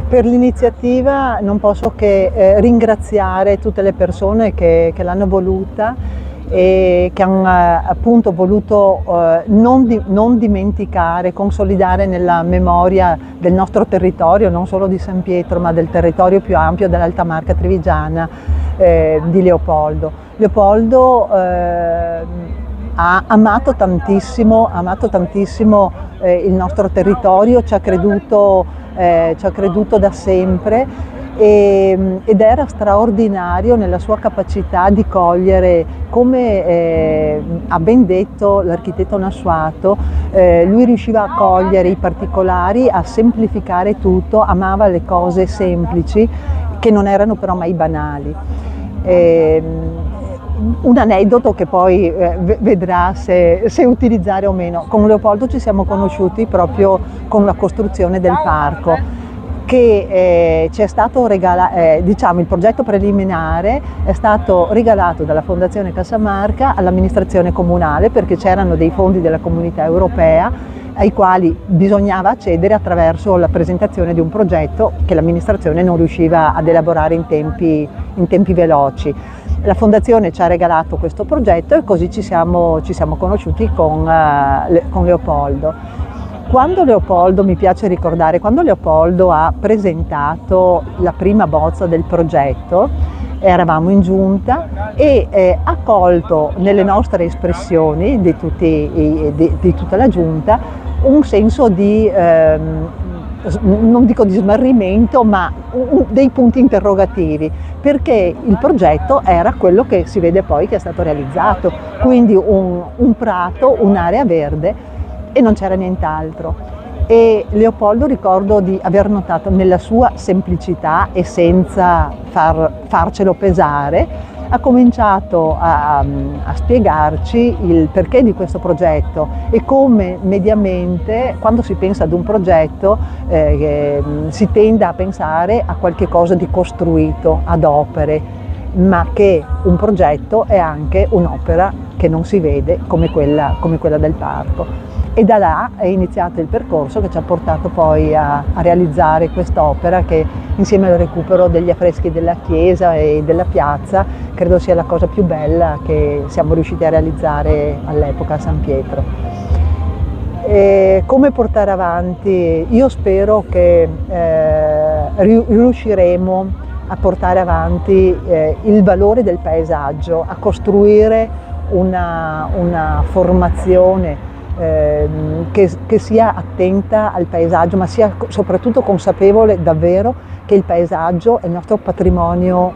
Per l'iniziativa non posso che ringraziare tutte le persone che l'hanno voluta e che hanno appunto voluto non dimenticare, consolidare nella memoria del nostro territorio, non solo di San Pietro, ma del territorio più ampio dell'Alta Marca Trevigiana, di Leopoldo. Leopoldo ha amato tantissimo il nostro territorio, ci ha creduto da sempre ed era straordinario nella sua capacità di cogliere, come ha ben detto l'architetto Nassuato, lui riusciva a cogliere i particolari, a semplificare tutto, amava le cose semplici che non erano però mai banali. Un aneddoto che poi vedrà se utilizzare o meno. Con Leopoldo ci siamo conosciuti proprio con la costruzione del parco, che ci è stato regalato, diciamo il progetto preliminare è stato regalato dalla Fondazione Casamarca all'amministrazione comunale, perché c'erano dei fondi della Comunità Europea ai quali bisognava accedere attraverso la presentazione di un progetto che l'amministrazione non riusciva ad elaborare in tempi veloci. La Fondazione ci ha regalato questo progetto e così ci siamo conosciuti con Leopoldo. Mi piace ricordare, quando Leopoldo ha presentato la prima bozza del progetto, eravamo in giunta e ha colto nelle nostre espressioni di tutta la giunta un senso di, non dico di smarrimento, ma dei punti interrogativi, perché il progetto era quello che si vede poi che è stato realizzato, quindi un prato, un'area verde e non c'era nient'altro. E Leopoldo ricordo di aver notato nella sua semplicità e senza farcelo pesare, ha cominciato a spiegarci il perché di questo progetto e come mediamente quando si pensa ad un progetto si tende a pensare a qualche cosa di costruito, ad opere, ma che un progetto è anche un'opera che non si vede come quella del parco. E da là è iniziato il percorso che ci ha portato poi a realizzare quest'opera che, insieme al recupero degli affreschi della chiesa e della piazza, credo sia la cosa più bella che siamo riusciti a realizzare all'epoca a San Pietro. E come portare avanti? Io spero che riusciremo a portare avanti il valore del paesaggio, a costruire una formazione che sia attenta al paesaggio, ma sia soprattutto consapevole davvero che il paesaggio è il nostro patrimonio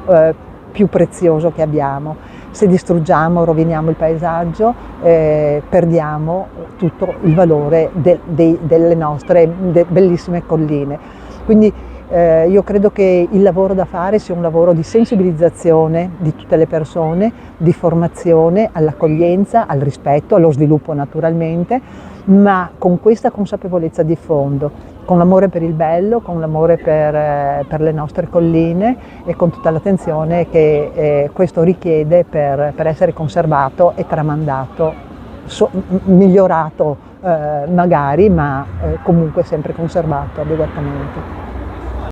più prezioso che abbiamo. Se distruggiamo, roviniamo il paesaggio, perdiamo tutto il valore delle nostre bellissime colline. Quindi io credo che il lavoro da fare sia un lavoro di sensibilizzazione di tutte le persone, di formazione all'accoglienza, al rispetto, allo sviluppo naturalmente, ma con questa consapevolezza di fondo, con l'amore per il bello, con l'amore per le nostre colline e con tutta l'attenzione che questo richiede per essere conservato e tramandato, migliorato magari, ma comunque sempre conservato adeguatamente.